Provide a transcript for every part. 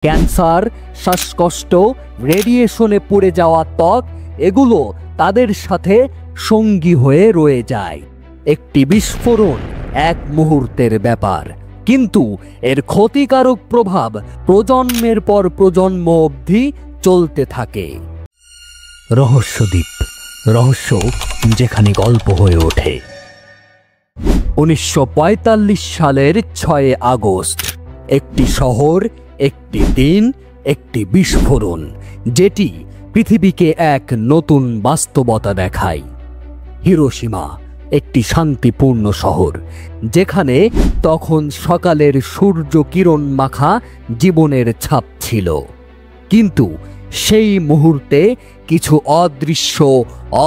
Cancer, শ্বাসকষ্ট, রেডিয়েশনে পুড়ে যাওয়া ত্বক এগুলো তাদের সাথে সঙ্গী হয়ে রয়ে যায়। একটি বিস্ফোরণ এক মুহূর্তের ব্যাপার, কিন্তু এর ক্ষতিকারক প্রভাব প্রজন্মের পর প্রজন্ম অবধি চলতে থাকে। রহস্যদ্বীপ, রহস্য যেখানে গল্প হয়ে ওঠে। 1945 সালের 6 আগস্ট, একটি শহর, একটি দিন, একটি বিস্ফোরণ, যেটি পৃথিবীকে এক নতুন বাস্তবতা দেখায়। হিরোশিমা, একটি শান্তিপূর্ণ শহর যেখানে তখন সকালের সূর্য কিরণ মাখা জীবনের ছাপ ছিল, কিন্তু সেই মুহূর্তে কিছু অদৃশ্য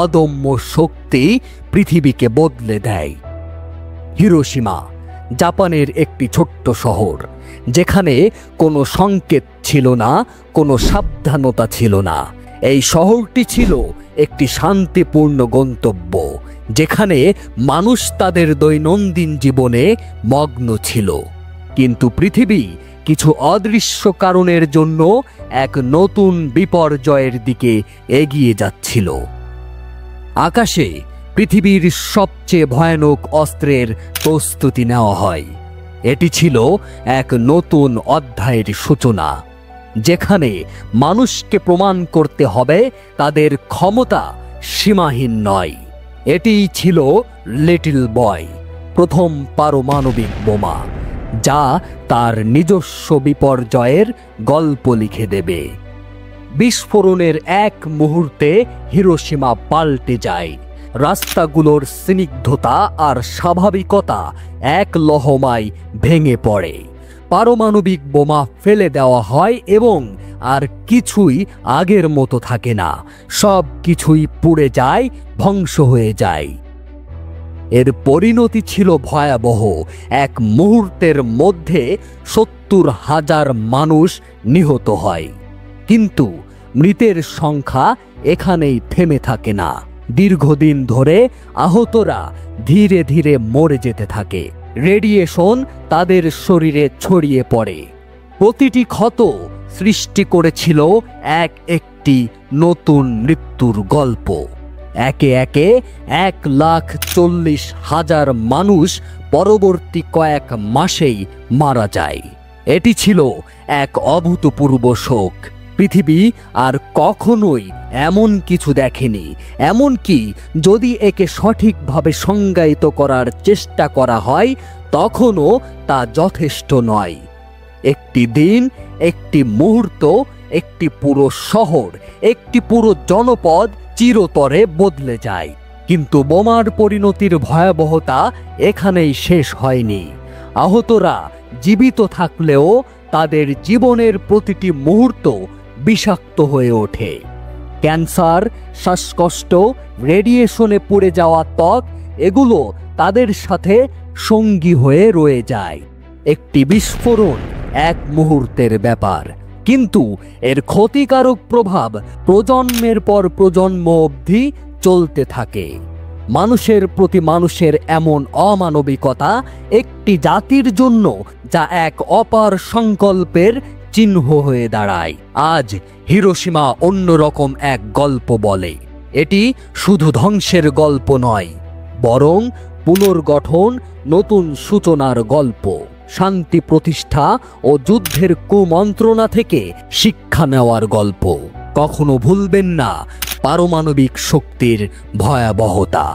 অদম্য শক্তি পৃথিবীকে বদলে দেয়। হিরোশিমা, জাপানের একটি ছোট্ট শহর যেখানে কোনো সংকেত ছিল না, কোনো সাবধানতা ছিল না। এই শহরটি ছিল একটি শান্তিপূর্ণ গন্তব্য যেখানে মানুষ তাদের দৈনন্দিন জীবনে মগ্ন ছিল, কিন্তু পৃথিবী কিছু অদৃশ্য কারণের জন্য এক নতুন বিপর্যয়ের দিকে এগিয়ে যাচ্ছিল। আকাশে পৃথিবীর সবচেয়ে ভয়ানক অস্ত্রের প্রস্তুতি নেওয়া হয়। এটি ছিল এক নতুন অধ্যায়ের সূচনা, যেখানে মানুষকে প্রমাণ করতে হবে তাদের ক্ষমতা সীমাহীন নয়। এটিই ছিল লিটল বয়, প্রথম পারমাণবিক বোমা, যা তার নিজস্ব বিপর্যয়ের গল্প লিখে দেবে। বিস্ফোরণের এক মুহূর্তে হিরোশিমা পাল্টে যায়। রাস্তাগুলোর স্নিগ্ধতা আর স্বাভাবিকতা এক লহমায় ভেঙে পড়ে। পারমাণবিক বোমা ফেলে দেওয়া হয় এবং আর কিছুই আগের মতো থাকে না। সব কিছুই পুড়ে যায়, ধ্বংস হয়ে যায়। এর পরিণতি ছিল ভয়াবহ। এক মুহূর্তের মধ্যে 70,000 মানুষ নিহত হয়, কিন্তু মৃতের সংখ্যা এখানেই থেমে থাকে না। দীর্ঘদিন ধরে আহতরা ধীরে ধীরে মরে যেতে থাকে। রেডিয়েশন তাদের শরীরে ছড়িয়ে পড়ে। প্রতিটি ক্ষত সৃষ্টি করেছিল একটি নতুন মৃত্যুর গল্প। একে একে 1,40,000 মানুষ পরবর্তী কয়েক মাসেই মারা যায়। এটি ছিল এক অভূতপূর্ব শোক। পৃথিবী আর কখনোই এমন কিছু দেখেনি, এমনকি যদি একে সঠিকভাবে সংজ্ঞায়িত করার চেষ্টা করা হয় তখনও তা যথেষ্ট নয়। একটি দিন, একটি মুহূর্ত, একটি পুরো শহর, একটি পুরো জনপদ চিরতরে বদলে যায়। কিন্তু বোমার পরিণতির ভয়াবহতা এখানেই শেষ হয়নি। আহতরা জীবিত থাকলেও তাদের জীবনের প্রতিটি মুহূর্ত বিষাক্ত হয়ে ওঠে। ক্যান্সার, শ্বাসকষ্ট, রেডিয়েশনে পুড়ে যাওয়া ত্বক এগুলো তাদের সাথে সঙ্গী হয়ে রয়ে যায়। একটি বিস্ফোরণ এক মুহূর্তের ব্যাপার, কিন্তু এর ক্ষতিকারক প্রভাব প্রজন্মের পর প্রজন্ম অবধি চলতে থাকে। মানুষের প্রতি মানুষের এমন অমানবিকতা একটি জাতির জন্য যা এক অপার সংকল্পের চিহ্ন হয়ে দাঁড়ায়। আজ হিরোশিমা অন্যরকম এক গল্প বলে। এটি শুধু ধ্বংসের গল্প নয়, বরং পুনর্গঠন, নতুন সূচনার গল্প, শান্তি প্রতিষ্ঠা ও যুদ্ধের কুমন্ত্রণা থেকে শিক্ষা নেওয়ার গল্প। কখনো ভুলবেন না পারমাণবিক শক্তির ভয়াবহতা।